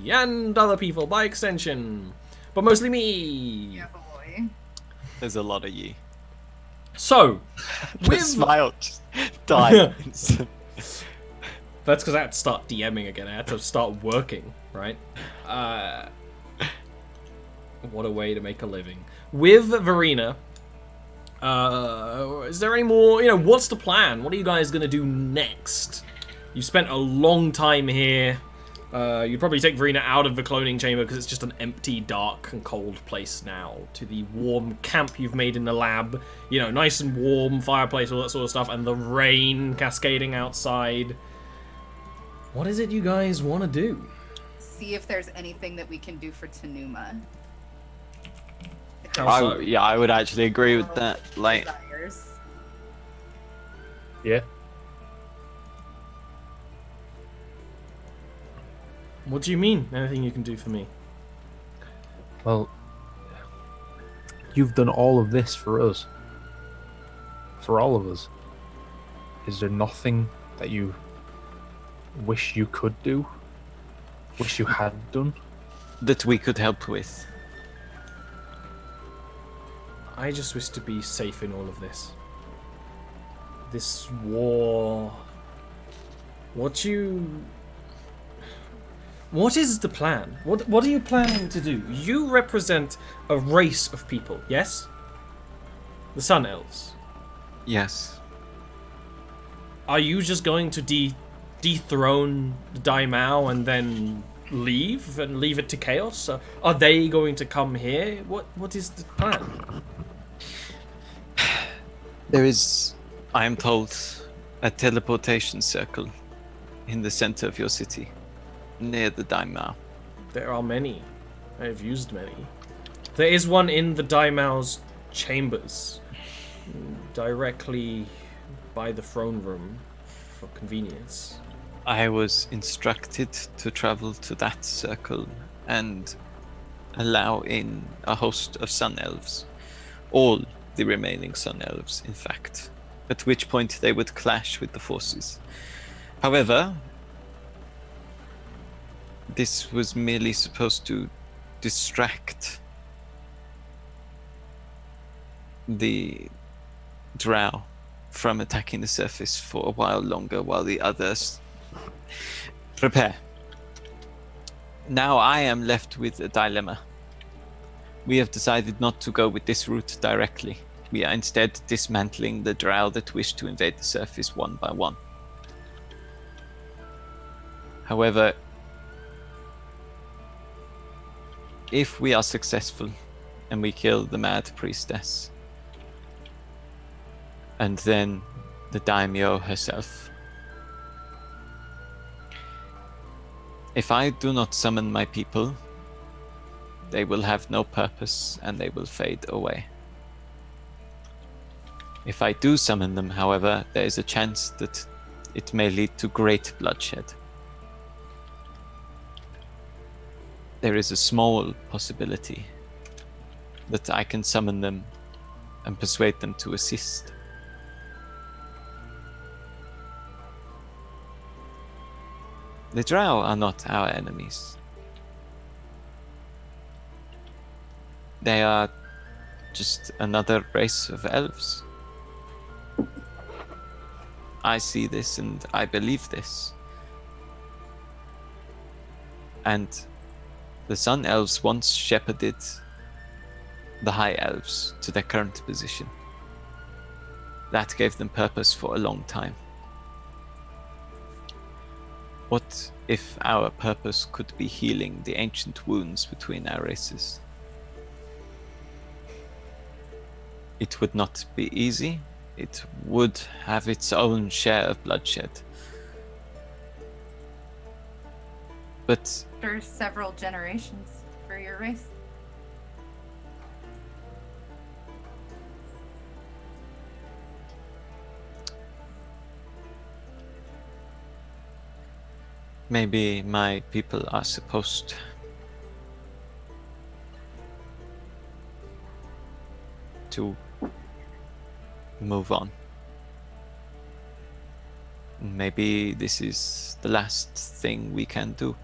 me, and other people by extension, but mostly me. Yeah, boy. There's a lot of ye. So, The with smile just died. that's because I had to start DMing again. I had to start working, right? What a way to make a living. With Verena, is there any more, what's the plan? What are you guys going to do next? You spent a long time here. You'd probably take Verena out of the cloning chamber because it's just an empty, dark, and cold place now. To the warm camp you've made in the lab. Nice and warm, fireplace, all that sort of stuff, and the rain cascading outside. What is it you guys want to do? See if there's anything that we can do for Tanuma. I would actually agree with that. Like, Desires. Yeah. What do you mean? Anything you can do for me? Well, you've done all of this for us. For all of us. Is there nothing that you wish you could do? Wish you had done? that we could help with. I just wish to be safe in all of this. This war... What is the plan? What are you planning to do? You represent a race of people, yes? The Sun Elves. Yes. Are you just going to dethrone the Daimao and then leave it to chaos? Are they going to come here? What is the plan? There is, I am told, a teleportation circle in the center of your city, near the Daimao. There are many. I have used many. There is one in the Daimao's chambers, directly by the throne room, for convenience. I was instructed to travel to that circle and allow in a host of Sun Elves. All the remaining Sun Elves, in fact. At which point they would clash with the forces. However, this was merely supposed to distract the Drow from attacking the surface for a while longer while the others prepare. Now I am left with a dilemma. We have decided not to go with this route directly. We are instead dismantling the Drow that wish to invade the surface one by one. However, if we are successful and we kill the Mad Priestess, and then the Daimyo herself, if I do not summon my people, they will have no purpose and they will fade away. If I do summon them, however, there is a chance that it may lead to great bloodshed. There is a small possibility that I can summon them and persuade them to assist. The Drow are not our enemies. They are just another race of elves. I see this and I believe this. And the Sun Elves once shepherded the High Elves to their current position. That gave them purpose for a long time. What if our purpose could be healing the ancient wounds between our races? It would not be easy. It would have its own share of bloodshed. But After several generations for your race. maybe my people are supposed to move on. Maybe this is the last thing we can do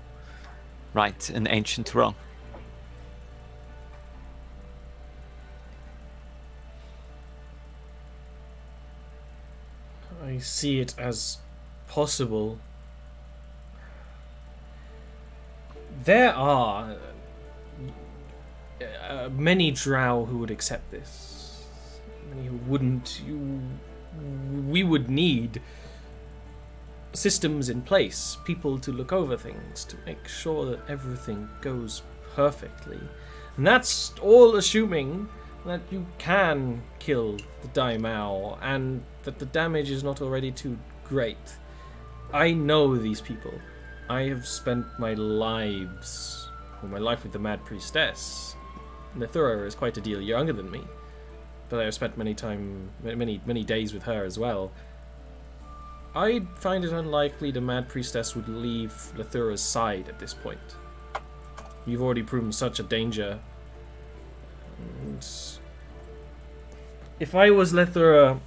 right an ancient wrong. I see it as possible. There are many drow who would accept this. Many who wouldn't. We would need systems in place, people to look over things, to make sure that everything goes perfectly. And that's all assuming that you can kill the Daimao and that the damage is not already too great. I know these people. I have spent my life with the Mad Priestess. Nithura is quite a deal younger than me, but I have spent many days with her as well. I find it unlikely the Mad Priestess would leave Lithura's side at this point. You've already proven such a danger. And if I was Lithura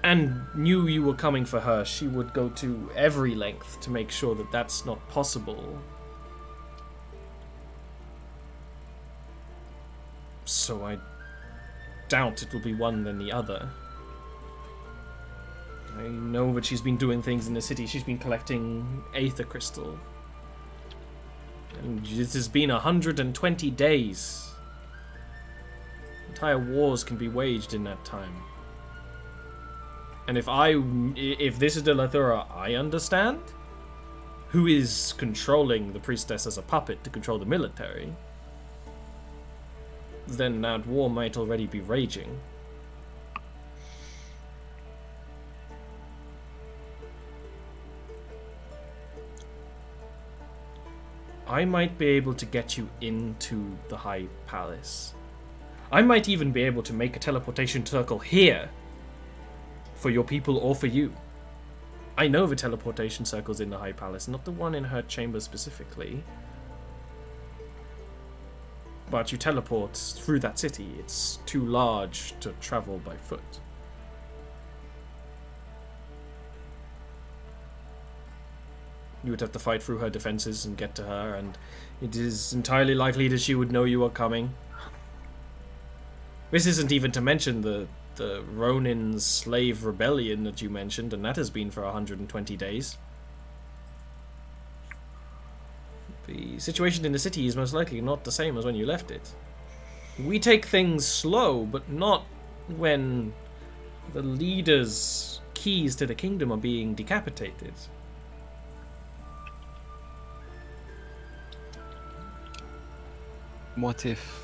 and knew you were coming for her, she would go to every length to make sure that that's not possible. So I doubt it will be one than the other. I know that she's been doing things in the city. She's been collecting Aether Crystal. And it has been 120 days. Entire wars can be waged in that time. And if this is the Lithura I understand, who is controlling the priestess as a puppet to control the military, then that war might already be raging. I might be able to get you into the High Palace. I might even be able to make a teleportation circle here for your people or for you. I know the teleportation circle's in the High Palace, not the one in her chamber specifically. But you teleport through that city. It's too large to travel by foot. You would have to fight through her defenses and get to her, and it is entirely likely that she would know you are coming. This isn't even to mention the Ronin slave rebellion that you mentioned, and that has been for 120 days. The situation in the city is most likely not the same as when you left it. We take things slow, but not when the leaders' keys to the kingdom are being decapitated. What if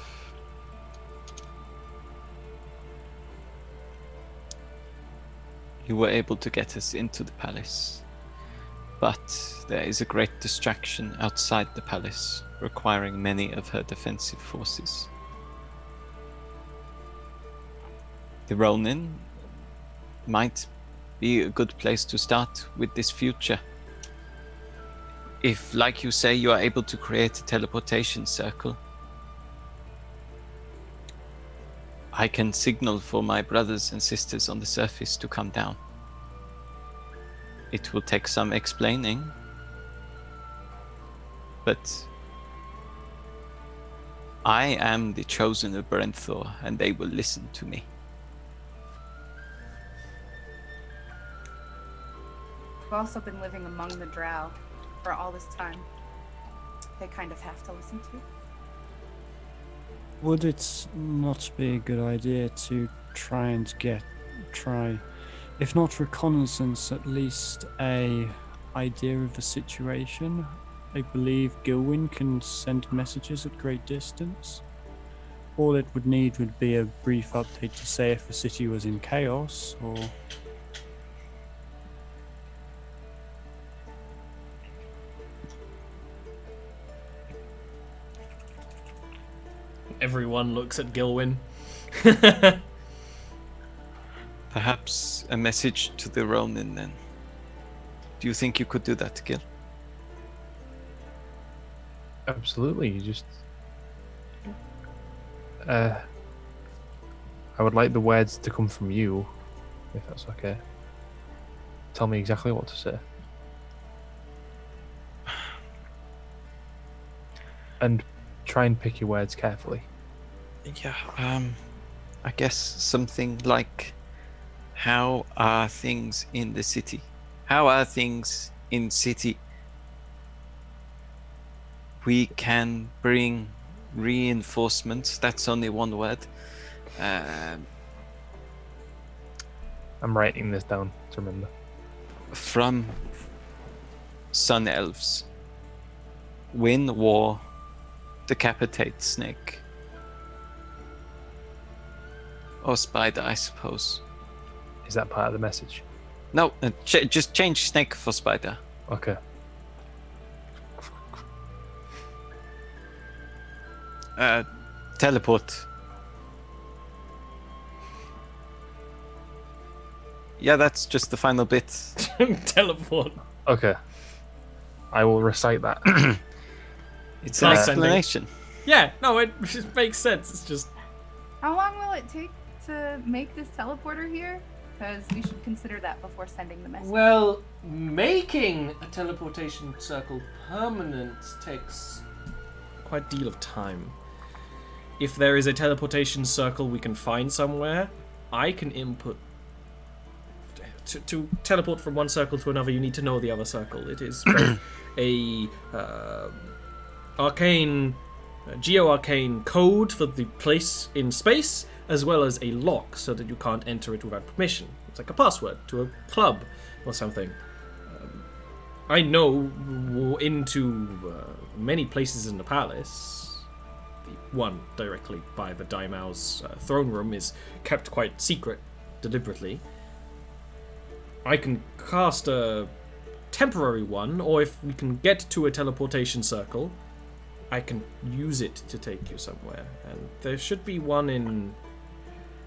you were able to get us into the palace, but there is a great distraction outside the palace, requiring many of her defensive forces? The Ronin might be a good place to start with this future. If, like you say, you are able to create a teleportation circle, I can signal for my brothers and sisters on the surface to come down. It will take some explaining, but I am the chosen of Brenthor, and they will listen to me. We've also been living among the drow for all this time. They kind of have to listen to. Would it not be a good idea to try, if not reconnaissance, at least a idea of the situation? I believe Gilwyn can send messages at great distance. All it would need would be a brief update to say if the city was in chaos, or... Everyone looks at Gilwyn. Perhaps a message to the Ronin then. Do you think you could do that, Gil? Absolutely. You just... I would like the words to come from you, if that's okay. Tell me exactly what to say. and try and pick your words carefully. Yeah, I guess something like, how are things in the city? How are things in city? We can bring reinforcements. That's only one word. I'm writing this down to remember. From Sun Elves. Win war. Decapitate snake. Or spider, I suppose. Is that part of the message? No, just change snake for spider. Okay. Teleport. Yeah, that's just the final bit. Teleport. Okay. I will recite that. It's an Nice explanation. Yeah, no, it just makes sense. It's just How long will it take to make this teleporter here? Because we should consider that before sending the message. well, making a teleportation circle permanent takes quite a deal of time. If there is a teleportation circle we can find somewhere, I can input. To teleport from one circle to another, you need to know the other circle. It is both a arcane, geo-arcane code for the place in space, as well as a lock so that you can't enter it without permission. It's like a password to a club or something. I know into many places in the palace. The one directly by the Daimau's throne room is kept quite secret, deliberately. I can cast a temporary one, or if we can get to a teleportation circle, I can use it to take you somewhere. And there should be one in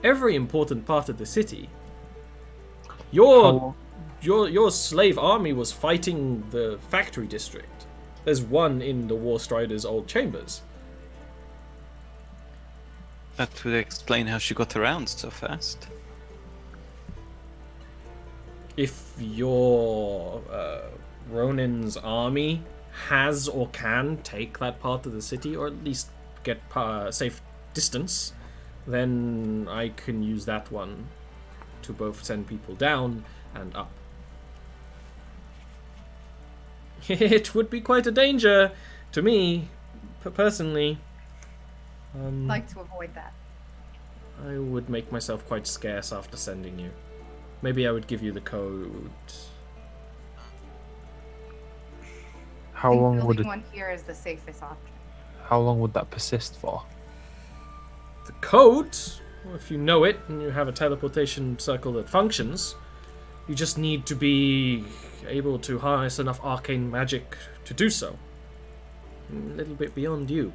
every important part of the city. Your slave army was fighting the factory district. There's one in the War Strider's old chambers. That would explain how she got around so fast. If your Ronin's army has or can take that part of the city, or at least get safe distance, then I can use that one to both send people down and up. It would be quite a danger to me, personally. I'd like to avoid that. I would make myself quite scarce after sending you. Maybe I would give you the code. How I think long would building it? one here is the safest option. How long would that persist for? The code, well, if you know it and you have a teleportation circle that functions, you just need to be able to harness enough arcane magic to do so. A little bit beyond you.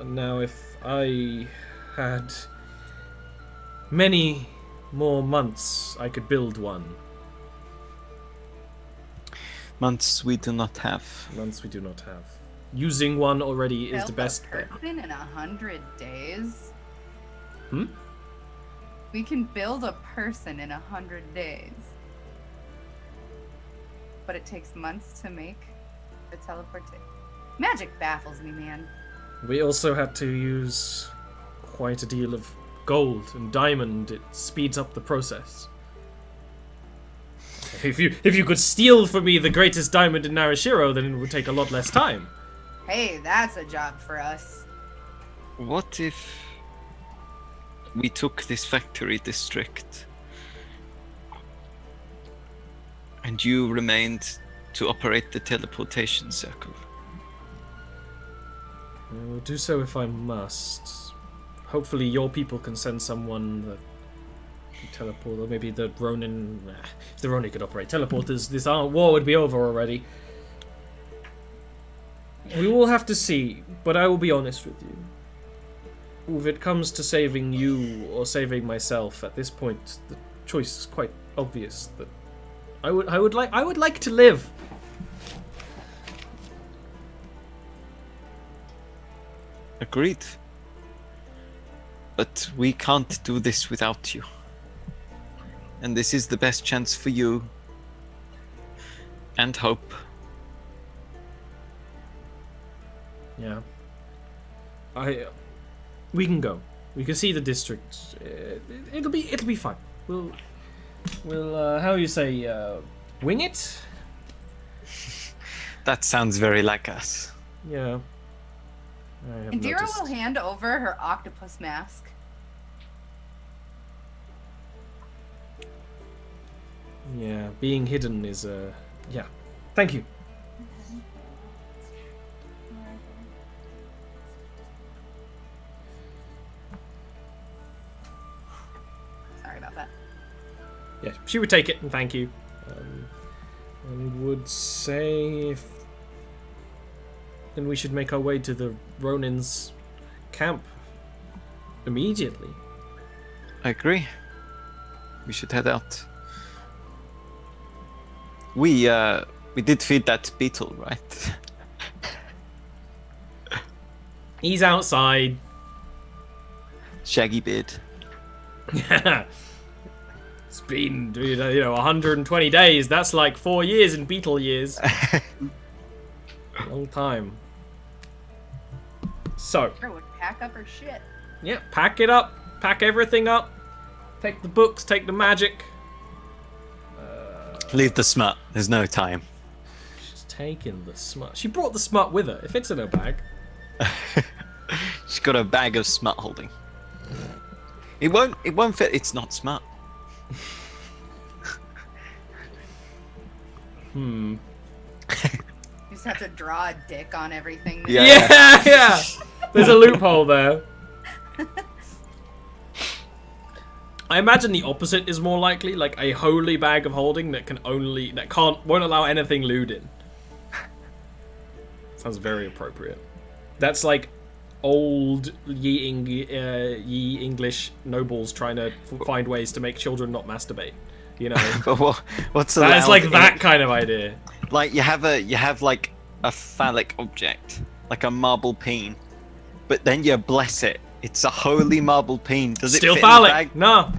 Now, if I had many more months, I could build one. Months we do not have. Months we do not have. Using one already is the Build best a thing. person in 100 days? Hmm? We can build a person in 100 days. But it takes months to make the teleportation. Magic baffles me, man. We also had to use quite a deal of gold and diamond. It speeds up the process. If you could steal for me the greatest diamond in Narashiro, then it would take a lot less time. Hey, that's a job for us. What if we took this factory district and you remained to operate the teleportation circle? I will do so if I must. Hopefully your people can send someone that can teleport, or maybe the Ronin... If the Ronin could operate teleporters, this war would be over already. We will have to see, but I will be honest with you. If it comes to saving you or saving myself, at this point, the choice is quite obvious. That I would like to live. Agreed. But we can't do this without you. And this is the best chance for you. And hope. Yeah. We can go. We can see the district. It'll be fine. We'll how you say, wing it? That sounds very like us. Yeah. I have Indira noticed. will hand over her octopus mask. Yeah, being hidden is yeah. Thank you. Sorry about that. Yeah, she would take it and thank you. And would say if then we should make our way to the Ronin's camp immediately. I agree. We should head out. We did feed that beetle, right? He's outside. Shaggy beard. It's been, 120 days. That's like 4 years in beetle years. Long time. So, Indira would pack up her shit. yeah, pack it up. Pack everything up. Take the books, take the magic. Leave the smut. There's no time. She's taking the smut. She brought the smut with her. It fits in her bag. She's got a bag of smut holding. It won't fit. It's not smut. You just have to draw a dick on everything. Yeah. There's a loophole there. I imagine the opposite is more likely, like a holy bag of holding won't allow anything lewd in. Sounds very appropriate. That's like old ye English nobles trying to find ways to make children not masturbate. You know, But what's allowed? that's like that kind of idea. Like you have like a phallic object, like a marble peen, but then you bless it. It's a holy marble peen. Does it Still fit in the phallic. bag? No.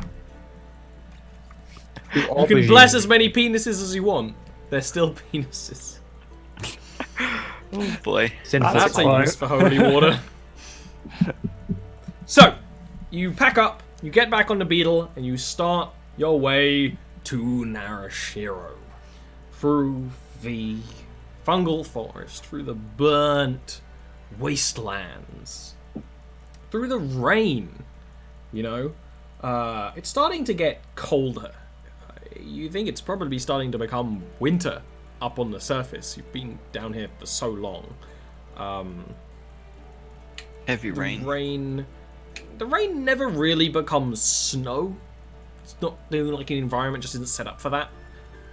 You can bless as many penises as you want. They're still penises. Oh boy. That's a use for holy water. So, you pack up, you get back on the beetle, and you start your way to Narashiro. Through the fungal forest, through the burnt wastelands, through the rain. It's starting to get colder. You think it's probably starting to become winter up on the surface. You've been down here for so long. Heavy rain. The rain never really becomes snow. It's not like an environment just isn't set up for that.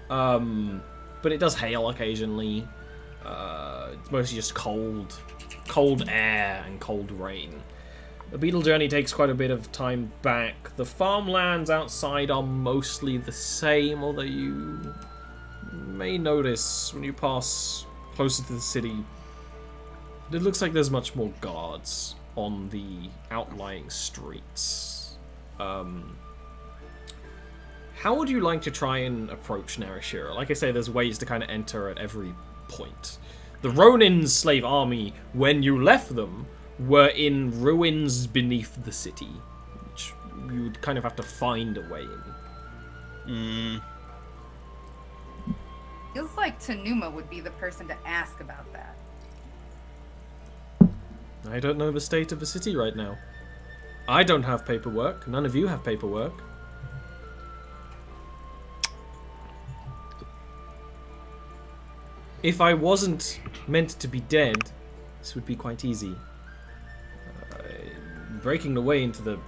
But it does hail occasionally. It's mostly just cold air and cold rain. The beetle journey takes quite a bit of time back. The farmlands outside are mostly the same, although you may notice when you pass closer to the city, it looks like there's much more guards on the outlying streets. How would you like to try and approach Narashiro? Like I say, there's ways to kind of enter at every point. The Ronin's slave army, when you left them, were in ruins beneath the city, which you would kind of have to find a way in. Feels like Tanuma would be the person to ask about that. I don't know the state of the city right now. I don't have paperwork. None of you have paperwork. If I wasn't meant to be dead, this would be quite easy. Breaking the way into the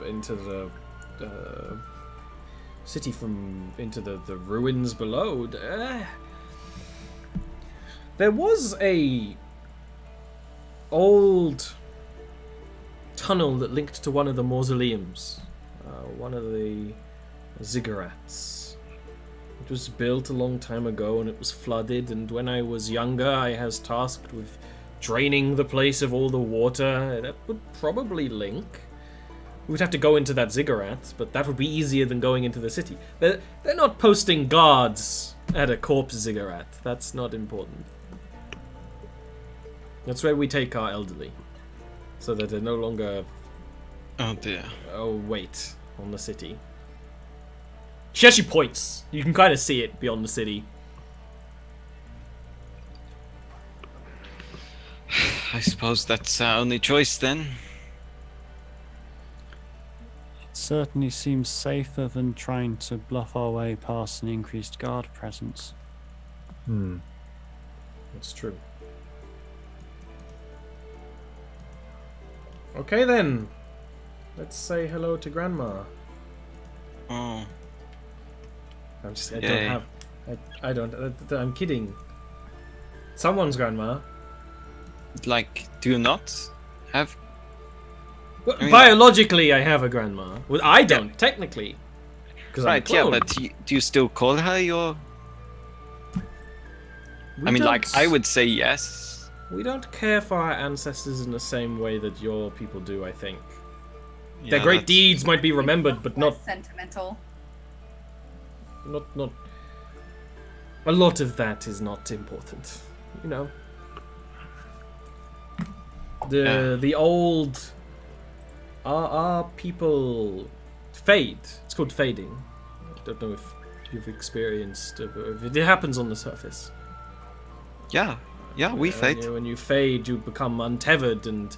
city from into the ruins below. There was a old tunnel that linked to one of the mausoleums, one of the ziggurats. It was built a long time ago and it was flooded, and when I was younger I was tasked with draining the place of all the water. That would probably link. We'd have to go into that ziggurat, but that would be easier than going into the city. They're not posting guards at a corpse ziggurat. That's not important. That's where we take our elderly, so that they're no longer Oh dear. weight on the city. She actually points. You can kind of see it beyond the city. I suppose that's our only choice then. It certainly seems safer than trying to bluff our way past an increased guard presence. That's true. Okay then. Let's say hello to Grandma. Oh. I Yay. don't have. I don't. I'm kidding. Someone's grandma. Like, do you not have? Well, I mean, biologically, I have a grandma. Well, I don't technically. Because Right, yeah, but do you still call her your? I mean, like, I would say yes. We don't care for our ancestors in the same way that your people do. I think their Yeah, great that's- deeds might be remembered, but not Less sentimental. not. A lot of that is not important. You know. The old. Our people fade. It's called fading. I don't know if you've experienced. If it happens on the surface. Yeah, we fade. When you fade, you become untethered and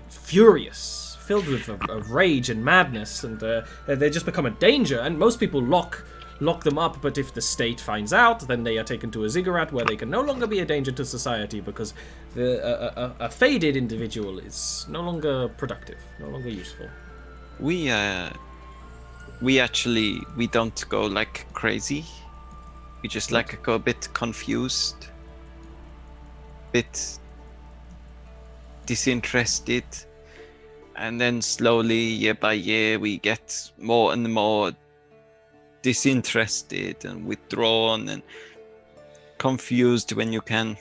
furious, filled with a rage and madness, and they just become a danger. And most people lock them up, but if the state finds out, then they are taken to a ziggurat where they can no longer be a danger to society because a faded individual is no longer productive, no longer useful. We actually don't go like crazy. We just like go a bit confused, bit disinterested, and then slowly, year by year, we get more and more disinterested and withdrawn and confused when you can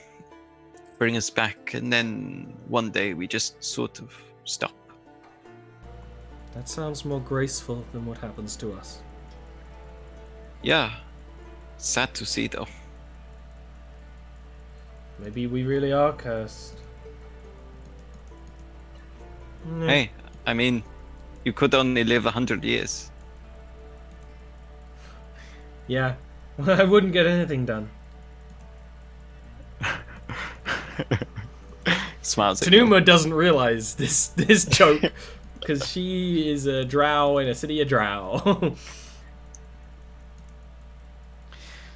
bring us back, and then one day we just sort of stop. That sounds more graceful than what happens to us. Yeah, sad to see though. Maybe we really are cursed. Hey, I mean, you could only live 100 years. Yeah, I wouldn't get anything done. Smiles at you. Tanuma doesn't realize this joke because she is a drow in a city of drow.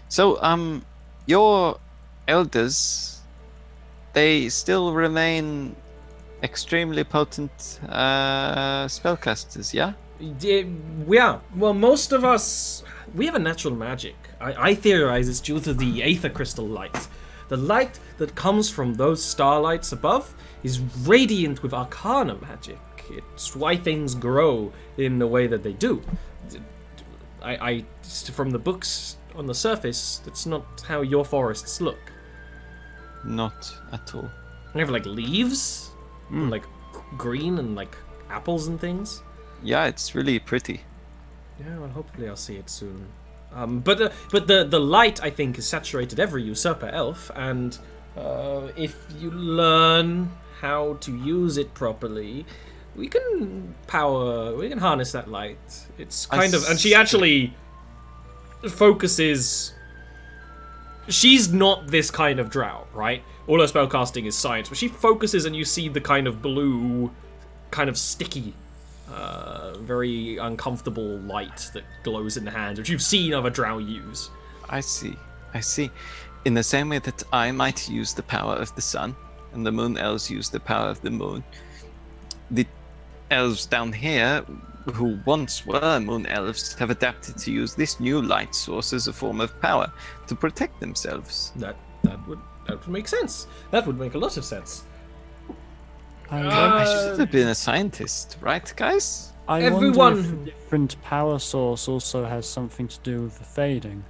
So, your elders, they still remain extremely potent spellcasters, yeah? Yeah, well, most of us, we have a natural magic. I theorize it's due to the aether crystal light. The light that comes from those starlights above is radiant with arcana magic. It's why things grow in the way that they do. From the books on the surface, that's not how your forests look. Not at all. They have like leaves, like green and like apples and things. Yeah, it's really pretty. Yeah, well, hopefully I'll see it soon. But the light, I think, is saturated every usurper elf, and if you learn how to use it properly, we can harness that light. It's kind of, and she actually focuses. She's not this kind of drow, right? All her spellcasting is science, but she focuses, and you see the kind of blue, kind of sticky, very uncomfortable light that glows in the hands, which you've seen other drow use. I see. In the same way that I might use the power of the sun, and the moon elves use the power of the moon, the elves down here, who once were moon elves, have adapted to use this new light source as a form of power to protect themselves. That would make sense. That would make a lot of sense. I should have been a scientist, right, guys? I Everyone wonder if who- a different power source also has something to do with the fading.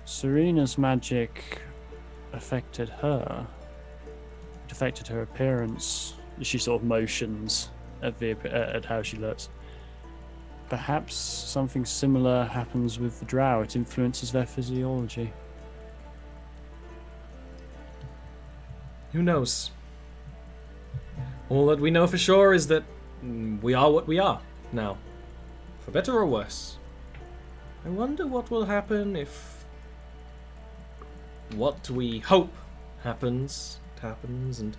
Serena's magic affected her. It affected her appearance. She sort of motions at how she looks. Perhaps something similar happens with the drow. It influences their physiology. Who knows? All that we know for sure is that we are what we are now. For better or worse. I wonder what will happen if what we hope happens, and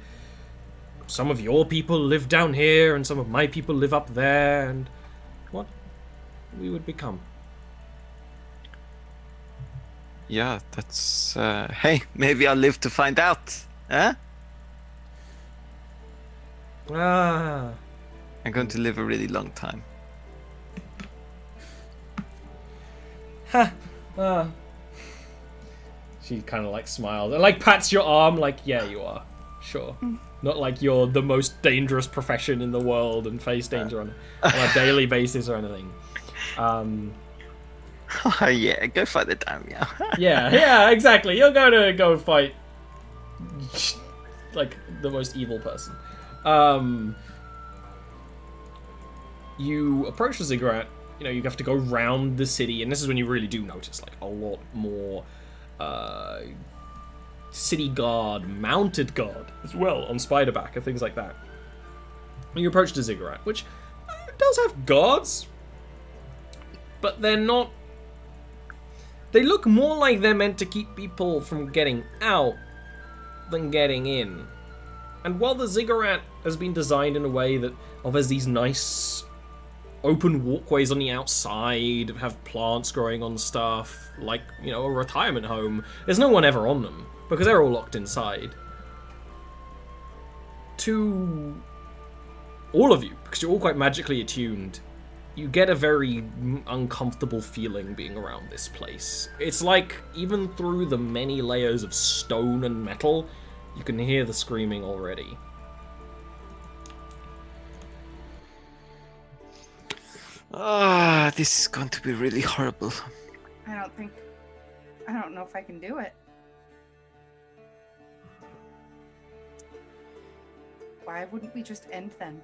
some of your people live down here and some of my people live up there, and what we would become. Yeah, that's... hey, maybe I'll live to find out. Huh? Ah. I'm going to live a really long time. Ha. She kind of like smiles and like pats your arm like, yeah, you are. Sure. Not like you're the most dangerous profession in the world and face danger on a daily basis or anything. Oh yeah, go fight the damn Yeah, exactly. You're going to go fight like the most evil person. You approach the ziggurat. You know, you have to go round the city, and this is when you really do notice like a lot more city guard, mounted guard as well on Spiderback and things like that. And you approach the ziggurat, which does have guards, but they're not. They look more like they're meant to keep people from getting out than getting in. And while the ziggurat has been designed in a way that offers these nice open walkways on the outside, have plants growing on stuff, like, you know, a retirement home, there's no one ever on them, because they're all locked inside. To all of you, because you're all quite magically attuned, you get a very uncomfortable feeling being around this place. It's like, even through the many layers of stone and metal, you can hear the screaming already. Ah, this is going to be really horrible. I don't know if I can do it. Why wouldn't we just end them?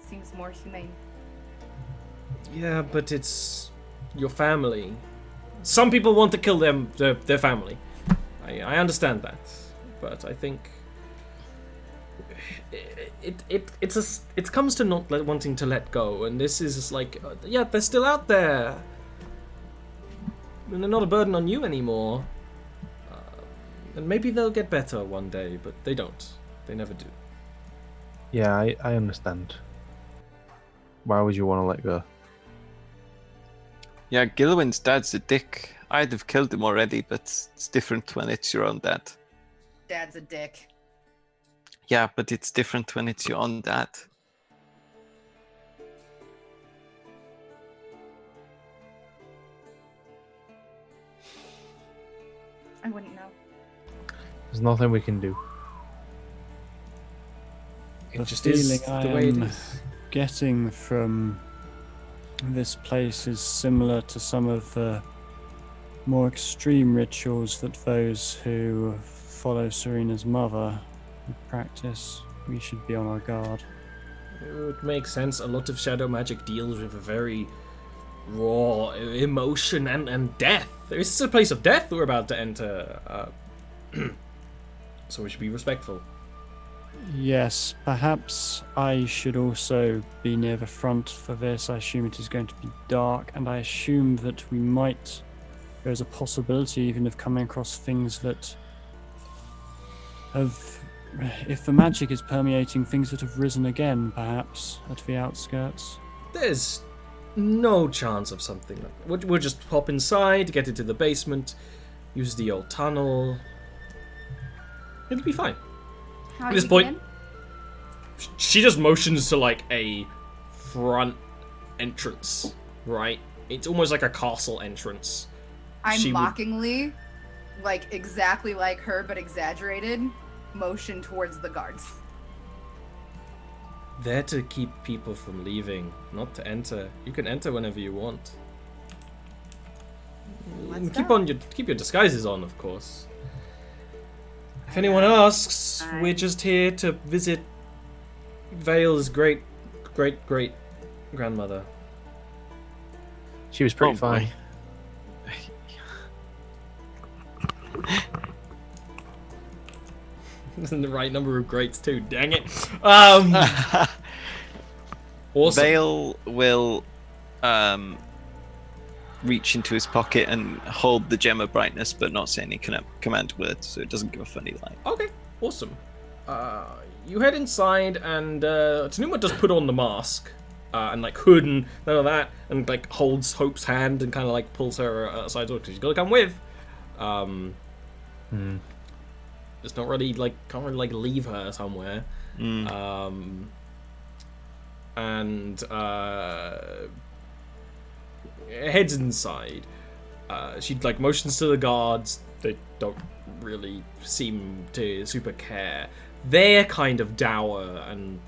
Seems more humane. Yeah, but it's your family. Some people want to kill their family. I understand that, but I think it comes to not wanting to let go, and this is like, yeah, they're still out there, and they're not a burden on you anymore. And maybe they'll get better one day, but they don't. They never do. Yeah, I understand. Why would you want to let go? Yeah, Gilwyn's dad's a dick. I'd have killed him already, but it's different when it's your own dad. Dad's a dick. Yeah, but it's different when it's your own dad. I wouldn't know. There's nothing we can do. It just is the way it is. Getting from this place is similar to some of the more extreme rituals that those who follow Serena's mother would practice. We should be on our guard. It would make sense. A lot of shadow magic deals with a very raw emotion and death. This is a place of death we're about to enter. So we should be respectful. Yes, perhaps I should also be near the front for this. I assume it is going to be dark, and I assume that we might... There's a possibility even of coming across things that have... If the magic is permeating, things that have risen again, perhaps, at the outskirts. There's no chance of something like that. We'll just hop inside, get into the basement, use the old tunnel. It'll be fine. How At do this you point, get in? she just motions to like a front entrance, right? It's almost like a castle entrance. I'm she would- mockingly, like exactly like her but exaggerated, motion towards the guards. There to keep people from leaving, not to enter. You can enter whenever you want. Let's Keep go. keep your disguises on, of course. If anyone asks, we're just here to visit Vale's great grandmother. She was pretty Oh, boy. fine. And the right number of greats too. Dang it. Awesome. Vale will reach into his pocket and hold the gem of brightness, but not say any command words, so it doesn't give a funny light. Okay, awesome. You head inside, and Tanuma does put on the mask, and like hood and none of that, and like holds Hope's hand and kind of like pulls her aside because she's gotta come with. It's not really like can't really like leave her somewhere. And heads inside. She like motions to the guards. They don't really seem to super care. They're kind of dour and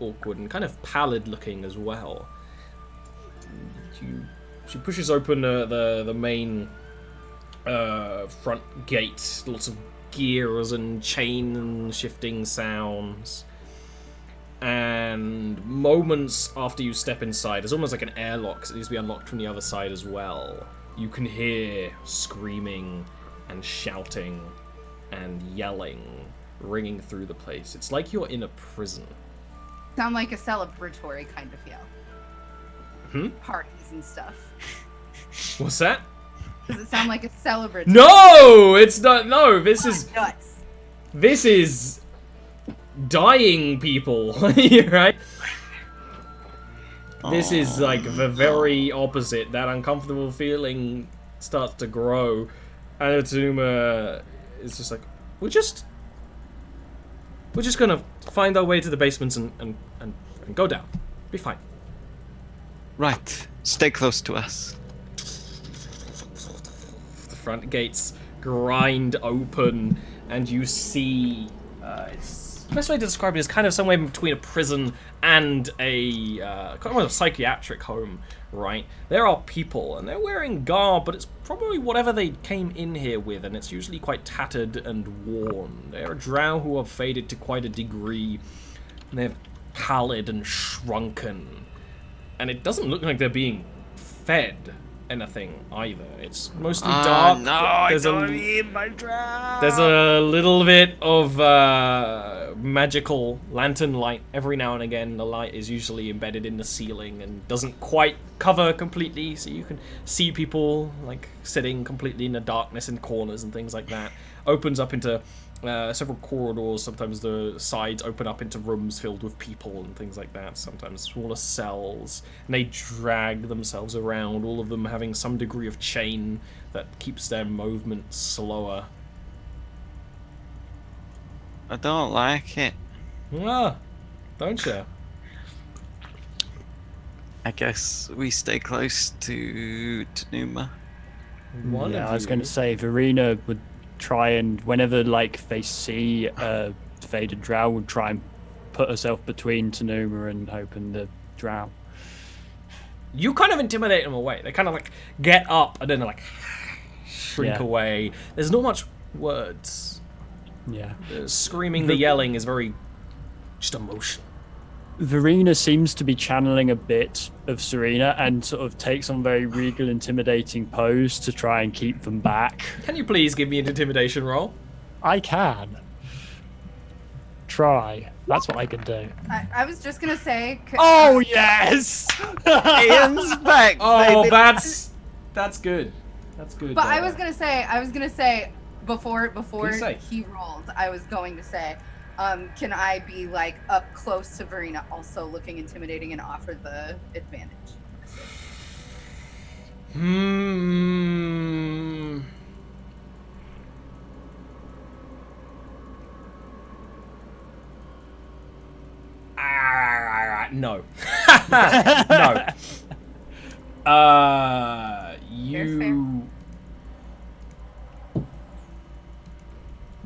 awkward and kind of pallid looking as well. She pushes open the main front gate. Lots of gears and chain and shifting sounds. And moments after you step inside, it's almost like an airlock, so it needs to be unlocked from the other side as well. You can hear screaming and shouting and yelling ringing through the place. It's like you're in a prison. Sound like a celebratory kind of yell. Parties and stuff. What's that? Does it sound like a celebratory? No, it's not. No, this is Nuts. this is dying people, right? This is like the very opposite. That uncomfortable feeling starts to grow, and Tanuma is just like, we're just gonna find our way to the basements and go down. Be fine. Right. Stay close to us. The front gates grind open, and you see the best way to describe it is kind of somewhere between a prison and a kind of a psychiatric home, right? There are people, and they're wearing garb, but it's probably whatever they came in here with, and it's usually quite tattered and worn. They're drow who have faded to quite a degree, and they're pallid and shrunken, and it doesn't look like they're being fed anything either. It's mostly dark. No, there's I don't need my drow. There's a little bit of magical lantern light every now and again. The light is usually embedded in the ceiling and doesn't quite cover completely, so you can see people like sitting completely in the darkness in corners and things like that. Opens up into several corridors. Sometimes the sides open up into rooms filled with people and things like that. Sometimes smaller cells, and they drag themselves around, all of them having some degree of chain that keeps their movement slower. I don't like it. Ah, don't you? I guess we stay close to Tanuma. One Yeah, of I was you- going to say Verena would try and whenever like they see a faded drow would try and put herself between Tanuma and Hope and the drow. You kind of intimidate them away. They kind of like get up and then they're like shrink Yeah. away. There's not much words. Yeah. The screaming, the yelling is very just emotion. Verena seems to be channeling a bit of Serena and sort of takes on very regal, intimidating pose to try and keep them back. Can you please give me an intimidation roll? I can. Try. That's what I can do. I was just gonna say. Oh, yes! Ian's back. Oh, baby. that's good. That's good. But I was gonna say before Please say. he rolled, I was going to say, can I be like up close to Verena, also looking intimidating, and offer the advantage? No. No. You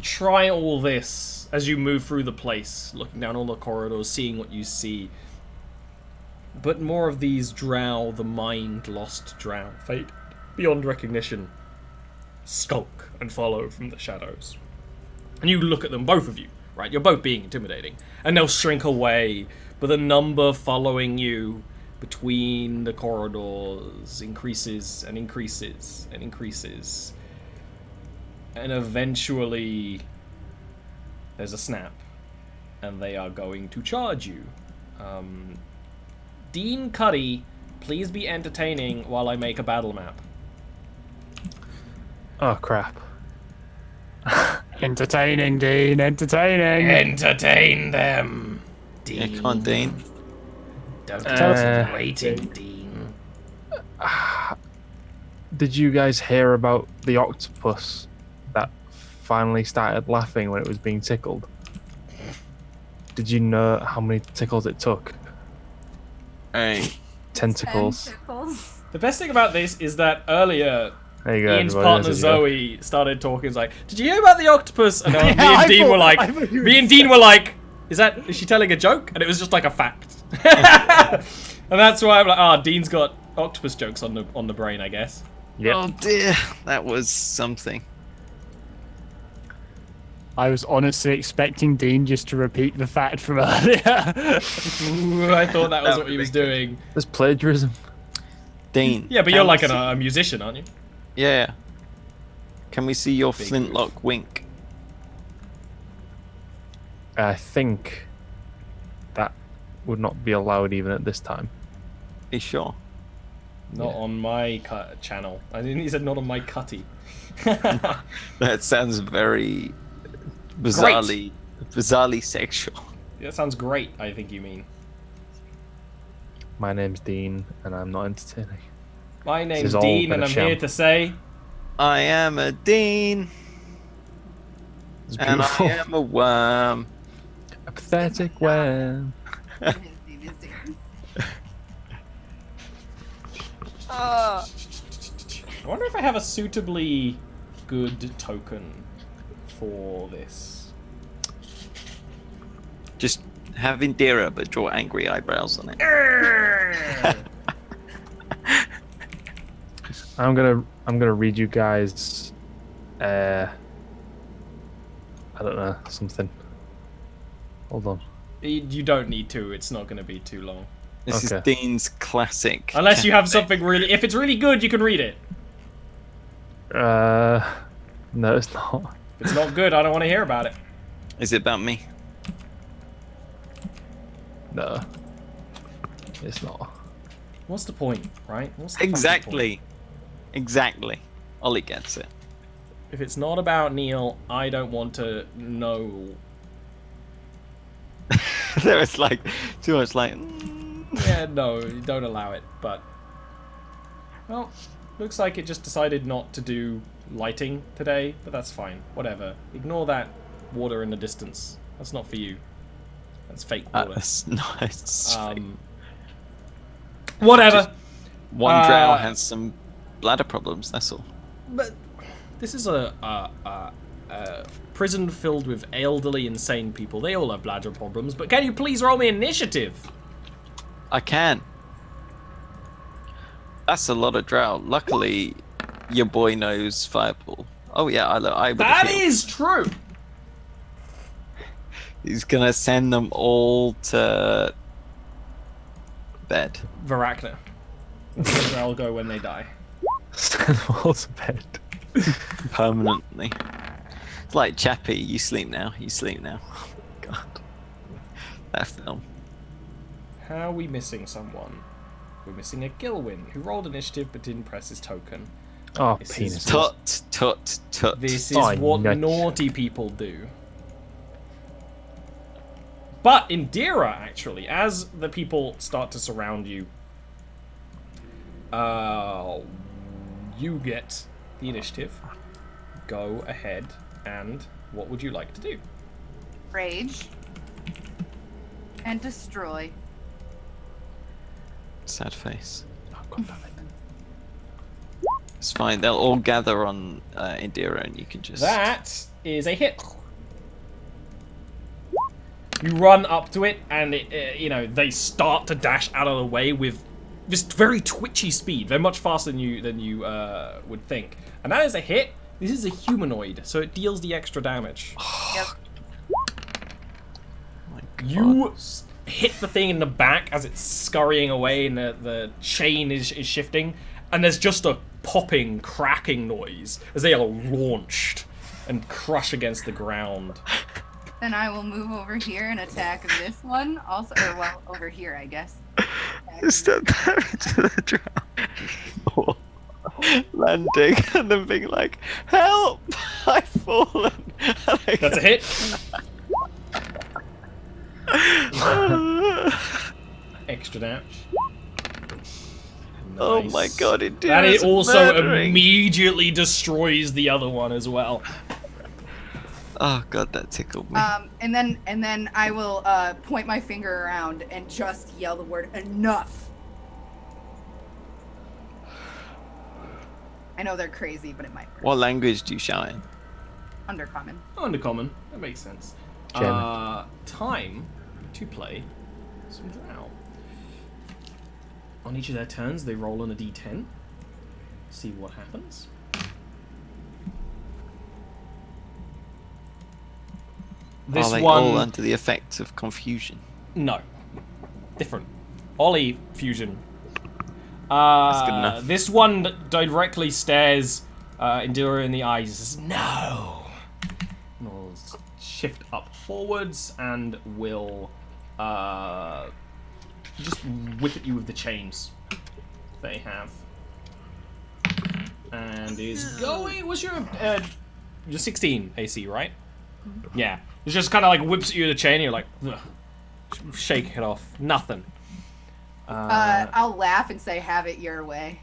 try all this as you move through the place, looking down all the corridors, seeing what you see. But more of these drow, the mind-lost drow, fade beyond recognition, skulk and follow from the shadows. And you look at them, both of you, right? You're both being intimidating. And they'll shrink away, but the number following you between the corridors increases and increases and increases. And eventually there's a snap, and they are going to charge you. Dean Cuddy, please be entertaining while I make a battle map. Oh crap. Entertaining, Dean. Entertaining. Entertain them, Dean. Yeah, come on, Dean. Don't Uh, keep waiting, Dean. Did you guys hear about the octopus that finally started laughing when it was being tickled? Did you know how many tickles it took? Hey, Tentacles. Tentacles. The best thing about this is that earlier, There you go. Ian's everybody, partner there you go. Zoe started talking. It's like, did you hear about the octopus? And me and I Dean thought- were like, I thought you were me and Dean were like, is she telling a joke? And it was just like a fact. And that's why I'm like, Dean's got octopus jokes on the brain, I guess. Yep. oh dear, that was something. I was honestly expecting Dean just to repeat the fact from earlier. Ooh, I thought that was what he was doing. There's plagiarism. Dean. Yeah, but can you're we like see- a musician, aren't you? Yeah. Can we see your Big flintlock wink? I think that would not be allowed even at this time. Are you sure? Not on my channel. I think he said not on my cutty. That sounds very bizarrely sexual. That sounds great, I think you mean. My name's Dean, and I'm not entertaining. My name's is all Dean, but and a I'm sham. here to say... I am a Dean, It's and I beautiful. am a worm. A pathetic worm. His name is Dean. I wonder if I have a suitably good token for this. Just have Indira, but draw angry eyebrows on it. I'm gonna read you guys. I don't know, something. Hold on. You don't need to. It's not going to be too long. This is Okay. Dean's classic. Unless you have something really... If it's really good, you can read it. No, it's not. If it's not good, I don't want to hear about it. Is it about me? No, it's not. What's the point, right? What's the fucking point? Exactly. Ollie gets it. If it's not about Neil, I don't want to know. There was like too much like. Yeah, no, don't allow it. But, well, looks like it just decided not to do lighting today, but that's fine. Whatever. Ignore that water in the distance. That's not for you. That's fake water. That's nice. Whatever. One drow has some bladder problems. That's all. But this is a prison filled with elderly, insane people. They all have bladder problems. But can you please roll me initiative? I can. That's a lot of drow. Luckily, your boy knows fireball. Oh yeah, I That healed. is true. He's gonna send them all to bed. Varachna. They'll go when they die. Send them all to bed. Permanently. It's like Chappie, you sleep now, you sleep now. Oh my god. That film. How are we missing someone? We're missing a Gilwyn, who rolled initiative but didn't press his token. Oh, This is penis. Tut, tut, tut. This is Oh, what nudge. naughty people do. But Indira, actually, as the people start to surround you, you get the initiative. Go ahead, and what would you like to do? Rage. And destroy. Sad face. Oh, God damn it. It's fine, they'll all gather on Indira and you can just... That is a hit. You run up to it, and they start to dash out of the way with just very twitchy speed. They're much faster than you would think. And that is a hit. This is a humanoid, so it deals the extra damage. Yep. My God. You hit the thing in the back as it's scurrying away, and the chain is shifting, and there's just a popping, cracking noise as they are launched and crush against the ground. Then I will move over here and attack this one. Also, or well, over here, I guess. Step damage to the drow. Landing and then being like, help! I've fallen. That's a hit. Extra damage. Oh Nice. my god, it did. And it also murdering. immediately destroys the other one as well. Oh god, that tickled me. And then I will point my finger around and just yell the word enough. I know they're crazy, but it might work. What language do you shout in? Undercommon. Undercommon. That makes sense. German. Time to play some drow. On each of their turns, they roll on a d10. See what happens. This Are they one, all under the effects of confusion? no, different. Ollie fusion. That's good enough. This one directly stares Indira in the eyes and says, no! And will shift up forwards and will just whip at you with the chains they have. And is going... What's your 16 AC, right? Yeah. It just kind of like whips at you with the chain and you're like, ugh. Shake it off. Nothing. I'll laugh and say, "Have it your way."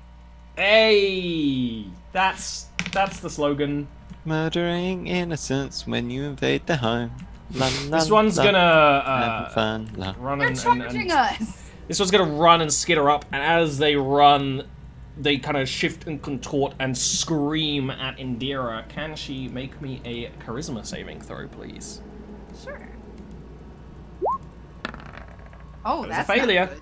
Hey, that's the slogan. Murdering innocents when you invade their home. La, la, This one's la. gonna Having fun. La. run They're and charging us. this one's gonna run and skitter up, and as they run, they kind of shift and contort and scream at Indira. Can she make me a charisma saving throw, please? Sure. Oh, That was a that's failure. Not good.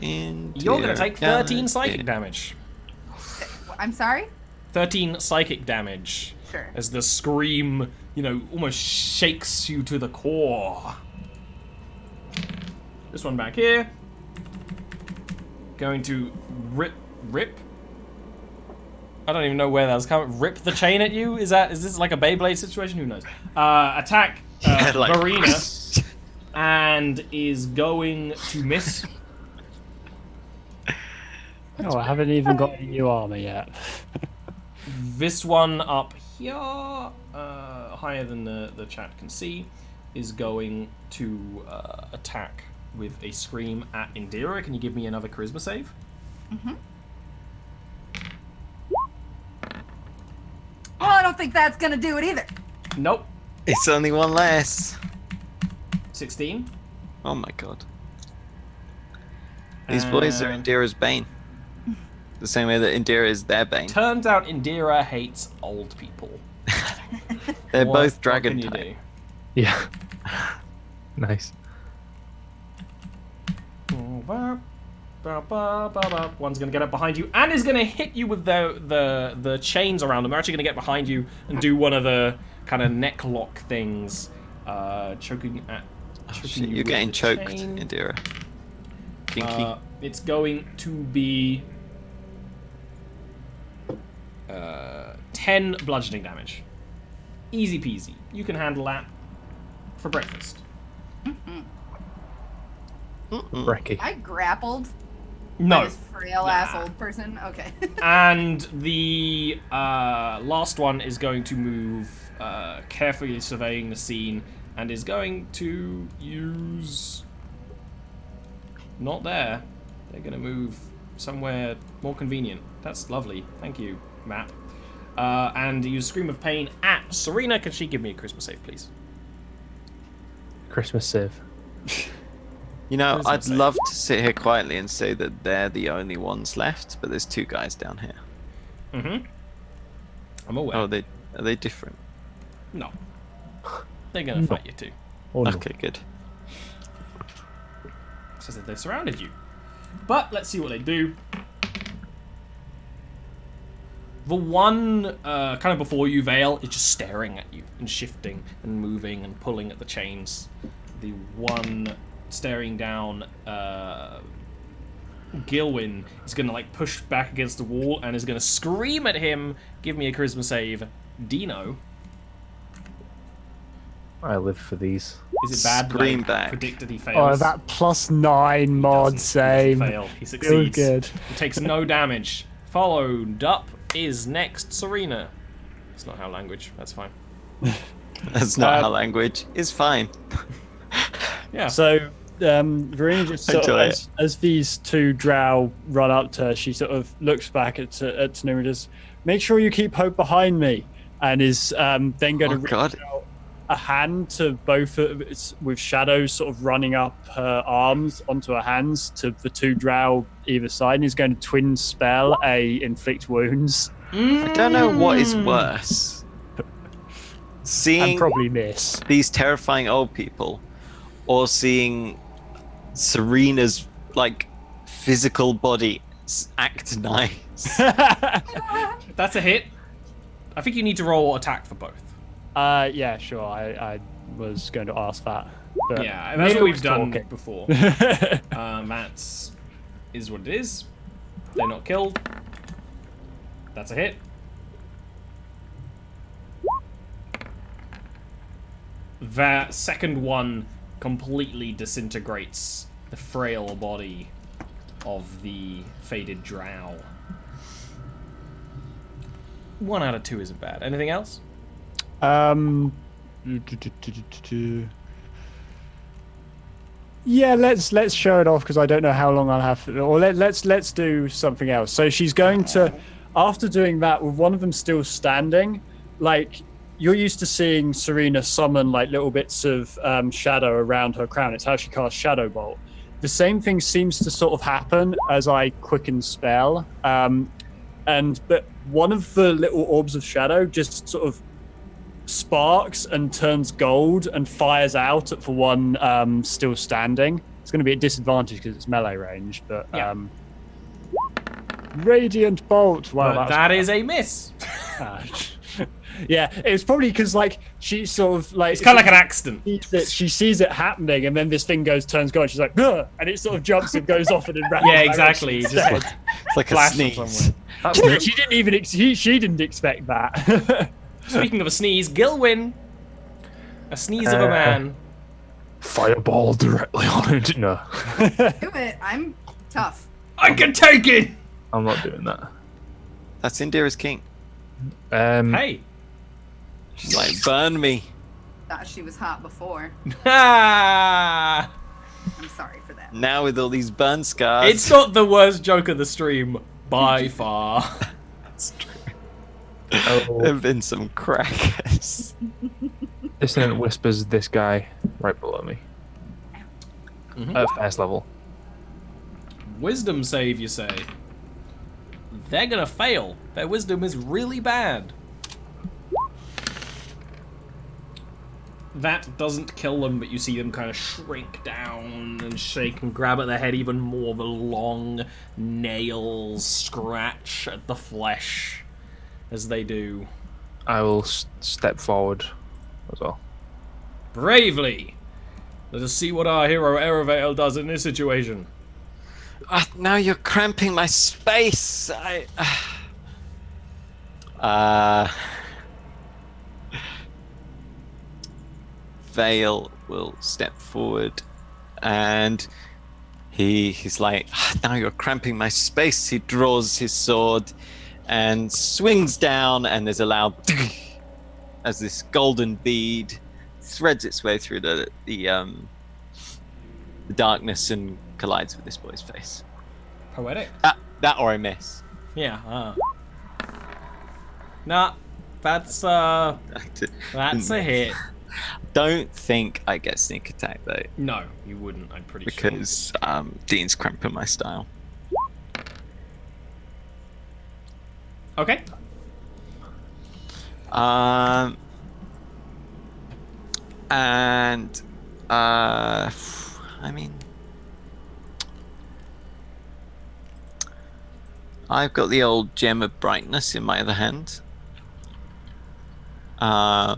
You're gonna take 13 psychic damage. I'm sorry. 13 psychic damage. Sure. As the scream, almost shakes you to the core. This one back here. Going to rip? I don't even know where that was coming. Rip the chain at you? Is this like a Beyblade situation? Who knows? Attack Like- Verena and is going to miss. Oh, I haven't even got any new armor yet. This one up here, higher than the chat can see, is going to attack with a scream at Indira. Can you give me another charisma save? Mm-hmm. Oh, I don't think that's gonna do it either. Nope. It's only one less. 16. Oh my god. These boys are Indira's bane. The same way that Indira is their bane. Turns out Indira hates old people. They're What- both what dragon can you type. do? Yeah. Nice. One's gonna get up behind you and is gonna hit you with the chains around them. They're actually gonna get behind you and do one of the kind of neck lock things, choking Oh, you shit, you're with getting the choked, chain. Indira. Kinky. It's going to be 10 bludgeoning damage. Easy peasy. You can handle that for breakfast. Brecky. I grappled by No. this frail ass old person. Okay. And the last one is going to move, carefully surveying the scene, and is going to use... Not there. They're going to move somewhere more convenient. That's lovely. Thank you, map. And use Scream of Pain at Serena. Can she give me a Christmas save, please? Christmas Civ. You know, What does I'd it say? love to sit here quietly and say that they're the only ones left, but there's two guys down here. Mm-hmm. I'm aware. Oh, are they different? No. They're going to fight you too. Oh, no. Okay, good. Says that they've surrounded you. But let's see what they do. The one kind of before you, Vale, is just staring at you and shifting and moving and pulling at the chains. The one staring down Gilwyn is going to like push back against the wall and is going to scream at him. Give me a charisma save. Dino. I live for these. Is it bad? Scream Like, back. predicted he fails. Oh, that +9 mod Doesn't- he doesn't save. fail. He Feels succeeds. good. He takes no damage. Followed up is next Serena. It's not how language. That's fine. That's not how language is fine. Yeah. So, Verena just sort of, Enjoy it. as these two drow run up to her, she sort of looks back at Tanura and just, make sure you keep hope behind me, and is then going to Oh, reach God. out a hand to both of it's with shadows sort of running up her arms onto her hands to the two drow either side, and he's going to twin spell a inflict wounds I don't know what is worse. and Seeing probably miss. these terrifying old people, or seeing Serena's like physical body act nice. That's a hit. I think you need to roll attack for both. Yeah, sure. I was going to ask that. But Yeah, that's what maybe we've done talking. before. That's is what it is. They're not killed. That's a hit. That second one completely disintegrates the frail body of the faded drow. 1 out of 2 isn't bad. Anything else? Yeah, let's show it off because I don't know how long I'll have. Or let's do something else. So she's going to, after doing that, with one of them still standing, like you're used to seeing Serena summon like little bits of shadow around her crown. It's how she casts Shadow Bolt. The same thing seems to sort of happen as I quicken spell, but one of the little orbs of shadow just sort of sparks and turns gold and fires out at the one still standing. It's going to be at disadvantage because it's melee range, but Yeah. Radiant Bolt. Wow, But that is a miss. yeah, it was probably because like she sort of like It's kind of like an accident. she sees it happening, and then this thing turns gold. She's like, "Ugh," and it sort of jumps and goes off in a random Yeah, exactly. direction Just instead. It's like a flash from sneeze. somewhere. That's She didn't even she didn't expect that. Speaking of a sneeze, Gilwyn. A sneeze of a man. fireball directly on it. No, Do it. I'm tough. I can take it! I'm not doing that. That's Indira's king. Hey. She's like, burn me. Thought she was hot before. Ah! I'm sorry for that. Now with all these burn scars. It's not the worst joke of the stream by far. That's true. Oh, There've been some crackers. Dissonant whispers this guy right below me. Mhm. At first level. Wisdom save, you say? They're gonna fail. Their wisdom is really bad. That doesn't kill them, but you see them kind of shrink down and shake and grab at their head even more. The long nails scratch at the flesh as they do. I will step forward as well. Bravely! Let us see what our hero Erevael does in this situation. Now you're cramping my space. Vale will step forward, and he's like, now you're cramping my space. He draws his sword and swings down, and there's a loud as this golden bead threads its way through the darkness and collides with this boy's face. Poetic. That or I miss. Yeah, Nah, that's a hit. Don't think I get sneak attack though, No, you wouldn't, I'm pretty sure. because Dean's cramping my style. Okay. And I mean, I've got the old gem of brightness in my other hand. I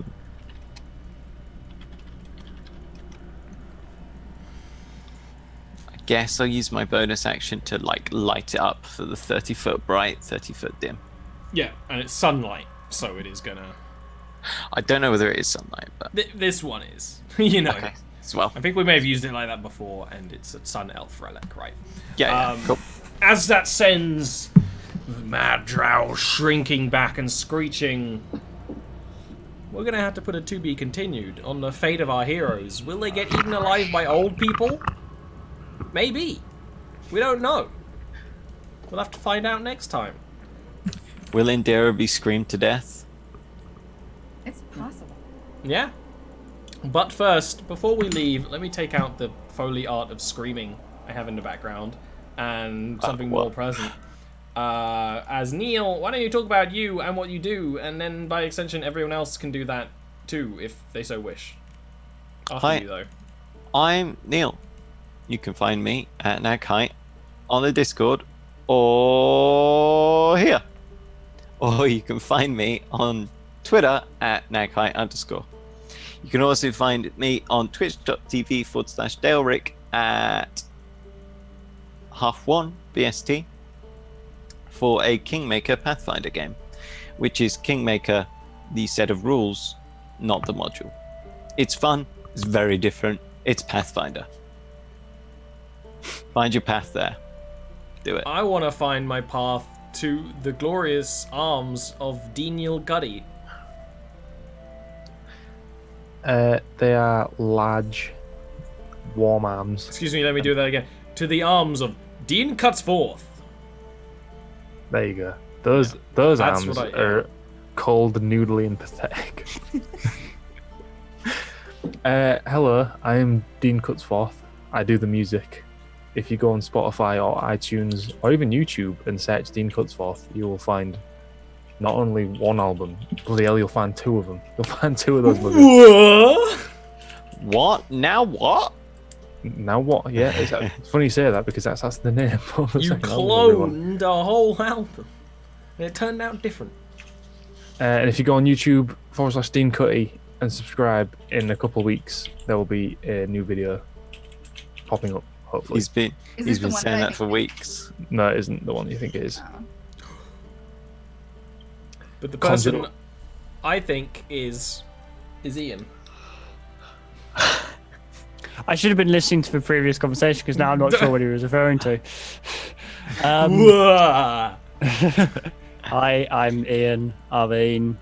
guess I'll use my bonus action to like light it up for the 30-foot bright, 30-foot dim. Yeah, and it's sunlight, so it is gonna... I don't know whether it is sunlight, but This one is. You know. okay. As well. I think we may have used it like that before, and it's a sun elf relic, right? Yeah, cool. As that sends the mad drow shrinking back and screeching, we're gonna have to put a to be continued on the fate of our heroes. Will they get eaten alive by old people? Maybe. We don't know. We'll have to find out next time. Will Indira be screamed to death? It's possible. Yeah. But first, before we leave, let me take out the Foley art of screaming I have in the background and something what? more present. As Neil, why don't you talk about you and what you do, and then by extension everyone else can do that too if they so wish. After Hi. you though. I'm Neil. You can find me at Naghai on the Discord or here. Or you can find me on Twitter at Naghai_. You can also find me on twitch.tv/DaleRick at 1:30 BST for a Kingmaker Pathfinder game, which is Kingmaker, the set of rules, not the module. It's fun, it's very different, it's Pathfinder. Find your path there. Do it. I want to find my path to the glorious arms of Deniel Guddy. They are large, warm arms. Excuse me, let me do that again. To the arms of Dean Cutsforth. There you go. Those That's arms what I- are cold, noodly, and pathetic. Hello, I am Dean Cutsforth. I do the music. If you go on Spotify or iTunes or even YouTube and search Dean Cutsforth, you will find not only one album, bloody hell, you'll find two of them. You'll find two of those movies. What? What? Now what? Now what? Yeah, it's funny you say that because that's the name of the You second album, everyone. cloned a whole album. And it turned out different. And if you go on YouTube /Dean Cutty and subscribe, in a couple of weeks there will be a new video popping up. Hopefully, He's been Is he's this the been one saying that I that for think- weeks. no, it isn't the one you think it is. Oh. But the Consider- person I think is Ian. I should have been listening to the previous conversation because now I'm not sure what he was referring to. Whoa. Hi, I'm Ian Arvine.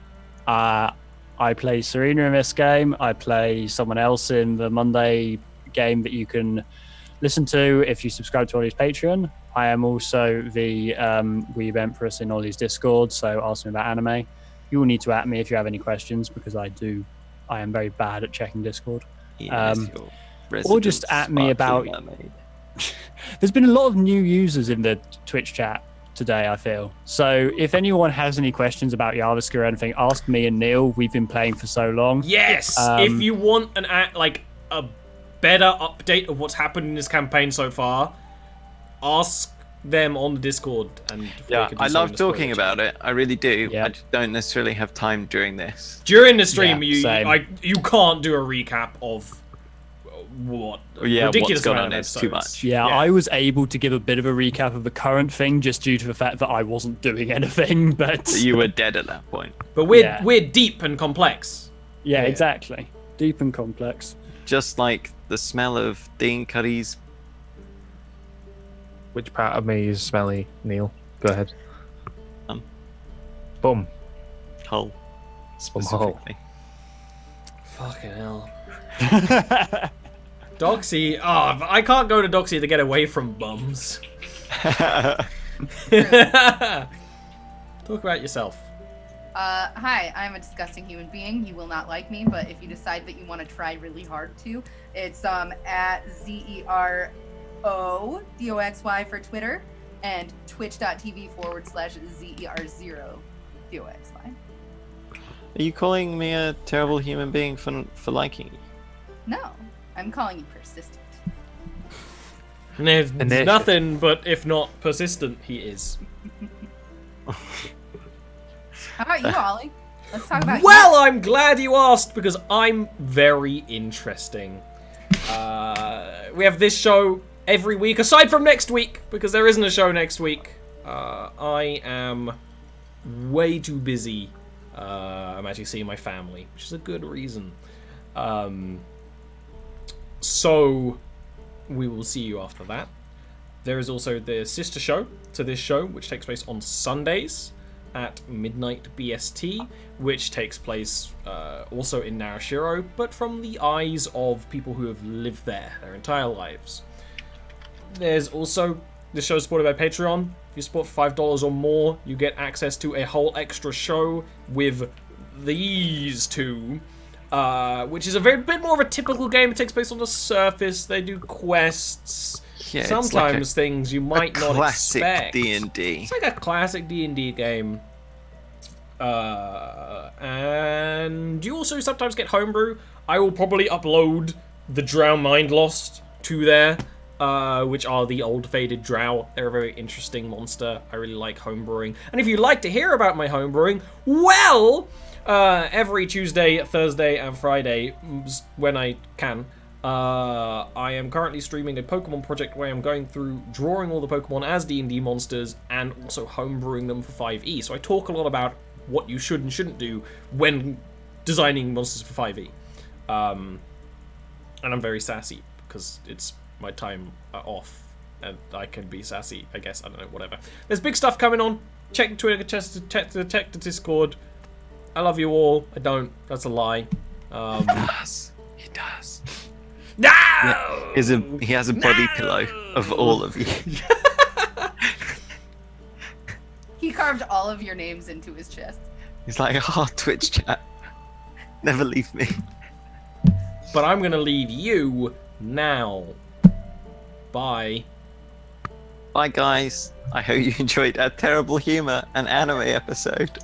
I play Serena in this game. I play someone else in the Monday game that you can listen to if you subscribe to Ollie's Patreon. I am also the Weeb Empress in Ollie's Discord, so ask me about anime. You will need to at me if you have any questions because I am very bad at checking Discord. Or just at me about- There's been a lot of new users in the Twitch chat today, I feel. So if anyone has any questions about Jarviskjir or anything, ask me and Neil. We've been playing for so long. Yes! If you want a better update of what's happened in this campaign so far, ask them on the Discord. And Yeah, I love talking about it. I really do. Yeah. I just don't necessarily have time during this. During the stream, Yeah, same. you can't do a recap of what Yeah, ridiculous what's going amount on of is too episodes. much. Yeah, I was able to give a bit of a recap of the current thing just due to the fact that I wasn't doing anything, but You were dead at that point. But we're Yeah. we're deep and complex. yeah, exactly. Deep and complex. Just like the smell of Dean Cuddy's. Which part of me is smelly, Neil? Go ahead. Bum. Hull, specifically. Fucking hell. Doxy, I can't go to Doxy to get away from bums. Talk about yourself. Hi, I'm a disgusting human being. You will not like me, but if you decide that you want to try really hard to, it's at ZERODOXY for Twitter and twitch.tv/ZER0DOXY. Are you calling me a terrible human being for liking you? No, I'm calling you persistent. And there's Initiative. nothing but if not persistent, he is. How about you, Ollie? Let's talk about Well, I'm glad you asked because I'm very interesting. We have this show every week, aside from next week, because there isn't a show next week. I am way too busy. I'm actually seeing my family, which is a good reason. So we will see you after that. There is also the sister show to this show, which takes place on Sundays at midnight BST, which takes place also in Narashiro, but from the eyes of people who have lived there their entire lives. There's also the show supported by Patreon. If you support for $5 or more, you get access to a whole extra show with these two, which is a bit more of a typical game. It takes place on the surface. They do quests. Yeah, Sometimes things you might not expect. Classic D&D. It's like a classic D&D game. And you also sometimes get homebrew. I will probably upload the Drow Mind Lost to there, which are the old faded drow. They're a very interesting monster. I really like homebrewing. And if you'd like to hear about my homebrewing, well, every Tuesday, Thursday, and Friday, when I can, I am currently streaming a Pokemon project where I'm going through drawing all the Pokemon as D&D monsters and also homebrewing them for 5e. So I talk a lot about what you should and shouldn't do when designing monsters for 5e. And I'm very sassy because it's my time off and I can be sassy, I guess. I don't know, whatever. There's big stuff coming on. Check Twitter, check the Discord. I love you all. I don't. That's a lie. He does. No! Yeah, he has a body pillow of all of you. He carved all of your names into his chest. He's like, oh, Twitch chat. Never leave me. But I'm going to leave you now. Bye. Bye, guys. I hope you enjoyed our terrible humor and anime episode.